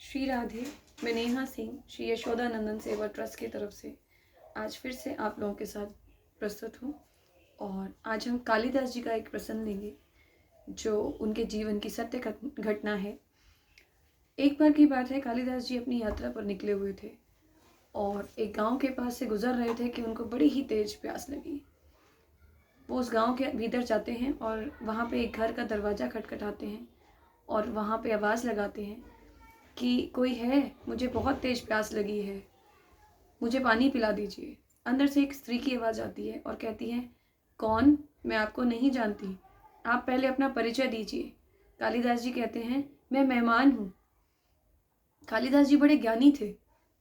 श्री राधे। मैं नेहा सिंह श्री यशोदानंदन सेवा ट्रस्ट की तरफ से आज फिर से आप लोगों के साथ प्रस्तुत हूँ और आज हम कालिदास जी का एक प्रसंग लेंगे जो उनके जीवन की सत्य घटना है। एक बार की बात है, कालिदास जी अपनी यात्रा पर निकले हुए थे और एक गांव के पास से गुजर रहे थे कि उनको बड़ी ही तेज प्यास लगी। वो उस गांव के भीतर जाते हैं और वहाँ पे एक घर का दरवाज़ा खटखटाते हैं और वहाँ पे आवाज़ लगाते हैं कि कोई है, मुझे बहुत तेज प्यास लगी है, मुझे पानी पिला दीजिए। अंदर से एक स्त्री की आवाज़ आती है और कहती है, कौन? मैं आपको नहीं जानती, आप पहले अपना परिचय दीजिए। कालिदास जी कहते हैं, मैं मेहमान हूँ। कालिदास जी बड़े ज्ञानी थे,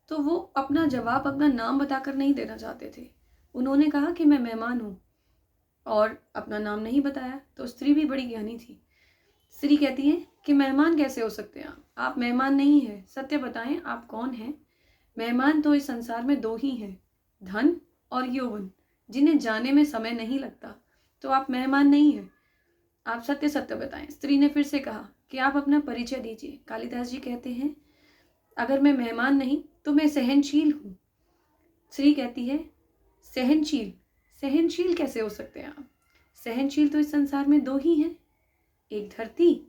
तो वो अपना जवाब अपना नाम बताकर नहीं देना चाहते थे। उन्होंने कहा कि मैं मेहमान हूँ और अपना नाम नहीं बताया। तो स्त्री भी बड़ी ज्ञानी थी। स्त्री कहती है कि मेहमान कैसे हो सकते हैं आप मेहमान नहीं हैं, सत्य बताएं आप कौन हैं। मेहमान तो इस संसार में दो ही हैं, धन और यौवन, जिन्हें जाने में समय नहीं लगता। तो आप मेहमान नहीं हैं, आप सत्य सत्य बताएं। स्त्री ने फिर से कहा कि आप अपना परिचय दीजिए। कालिदास जी कहते हैं, अगर मैं मेहमान नहीं तो मैं सहनशील हूँ। स्त्री कहती है, सहनशील? सहनशील कैसे हो सकते हैं आप? सहनशील तो इस संसार में दो ही हैं, एक धरती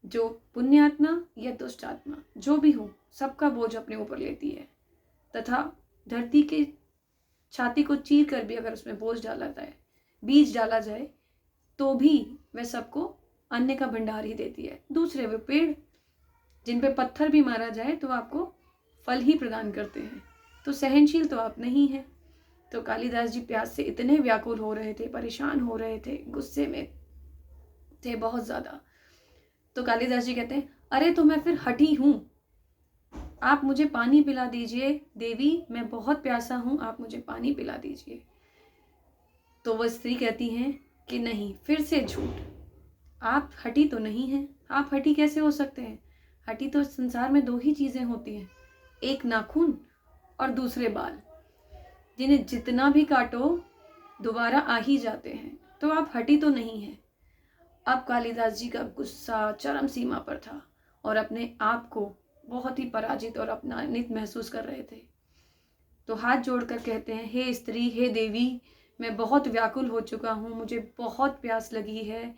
जो पुण्य आत्मा या दुष्ट आत्मा जो भी हो सबका बोझ अपने ऊपर लेती है, तथा धरती के छाती को चीर कर भी अगर उसमें बोझ डाला जाए, बीज डाला जाए, तो भी वह सबको अन्न का भंडार ही देती है। दूसरे वे पेड़ जिन पे पत्थर भी मारा जाए तो आपको फल ही प्रदान करते हैं। तो सहनशील तो आप नहीं हैं। तो कालिदास जी प्यास से इतने व्याकुल हो रहे थे, परेशान हो रहे थे, गुस्से में थे बहुत ज्यादा। तो कालिदास जी कहते हैं, अरे तो मैं फिर हठी हूं, आप मुझे पानी पिला दीजिए देवी, मैं बहुत प्यासा हूं, आप मुझे पानी पिला दीजिए। तो वह स्त्री कहती हैं कि नहीं, फिर से झूठ, आप हठी तो नहीं हैं। आप हठी कैसे हो सकते हैं? हठी तो संसार में दो ही चीजें होती हैं, एक नाखून और दूसरे बाल, जिन्हें जितना भी काटो दोबारा आ ही जाते हैं। तो आप हठी तो नहीं हैं। अब कालिदास जी का गुस्सा चरम सीमा पर था और अपने आप को बहुत ही पराजित और अपमानित महसूस कर रहे थे। तो हाथ जोड़कर कहते हैं, हे स्त्री, हे देवी, मैं बहुत व्याकुल हो चुका हूँ, मुझे बहुत प्यास लगी है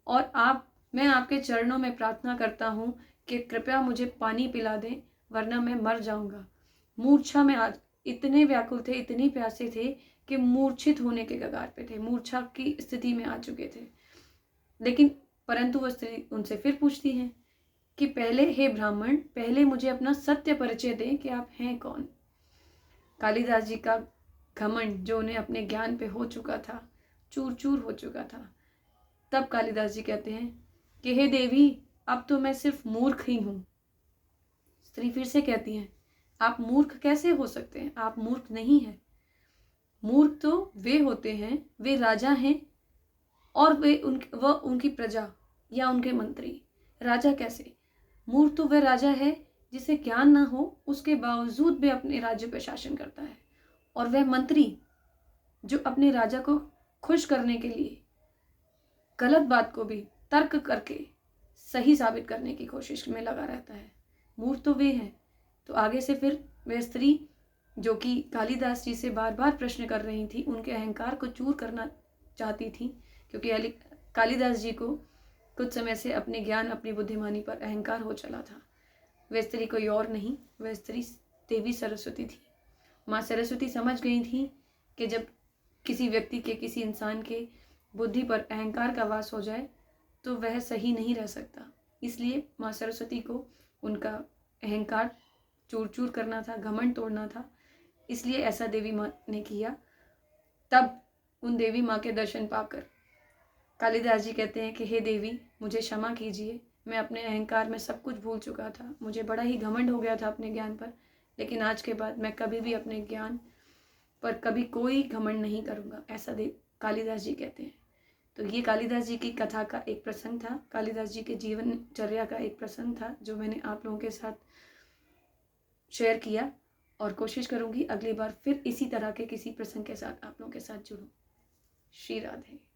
और मैं आपके चरणों में प्रार्थना करता हूँ कि कृपया मुझे पानी पिला दें, वरना मैं मर जाऊंगा। मूर्छा में आज इतने व्याकुल थे, इतनी प्यासे थे कि मूर्छित होने के कगार पे थे, मूर्छा की स्थिति में आ चुके थे। लेकिन परंतु वह स्त्री उनसे फिर पूछती है कि पहले, हे ब्राह्मण, पहले मुझे अपना सत्य परिचय दें कि आप हैं कौन। कालिदास जी का घमंड जो उन्हें अपने ज्ञान पे हो चुका था, चूर चूर हो चुका था। तब कालिदास जी कहते हैं कि हे देवी, अब तो मैं सिर्फ मूर्ख ही हूं। स्त्री फिर से कहती है, आप मूर्ख कैसे हो सकते हैं? आप मूर्ख नहीं है। मूर्ख तो वे होते हैं, वे राजा हैं और वह उनकी प्रजा या उनके मंत्री। राजा कैसे? मूर्ख तो वह राजा है जिसे ज्ञान ना हो, उसके बावजूद भी अपने राज्य पर शासन करता है। और वह मंत्री जो अपने राजा को खुश करने के लिए गलत बात को भी तर्क करके सही साबित करने की कोशिश में लगा रहता है। मूर्ख तो वे हैं। तो आगे से फिर वह स्त्री जो कि कालिदास जी से बार बार प्रश्न कर रही थी, उनके अहंकार को चूर करना चाहती थी, क्योंकि कालिदास जी को कुछ समय से अपने ज्ञान, अपनी बुद्धिमानी पर अहंकार हो चला था। वह स्त्री कोई और नहीं, वह स्त्री देवी सरस्वती थी। माँ सरस्वती समझ गई थी कि जब किसी व्यक्ति के, किसी इंसान के बुद्धि पर अहंकार का वास हो जाए तो वह सही नहीं रह सकता। इसलिए माँ सरस्वती को उनका अहंकार चूर चूर करना था, घमंड तोड़ना था। इसलिए ऐसा देवी माँ ने किया। तब उन देवी माँ के दर्शन पाकर कालिदास जी कहते हैं कि हे देवी, मुझे क्षमा कीजिए, मैं अपने अहंकार में सब कुछ भूल चुका था, मुझे बड़ा ही घमंड हो गया था अपने ज्ञान पर, लेकिन आज के बाद मैं कभी भी अपने ज्ञान पर कभी कोई घमंड नहीं करूँगा, ऐसा कालिदास जी कहते हैं। तो ये कालिदास जी की कथा का एक प्रसंग था, कालिदास जी के जीवनचर्या का एक प्रसंग था जो मैंने आप लोगों के साथ शेयर किया और कोशिश करूँगी अगली बार फिर इसी तरह के किसी प्रसंग के साथ आप लोगों के साथ जुड़ूं। श्री राधे।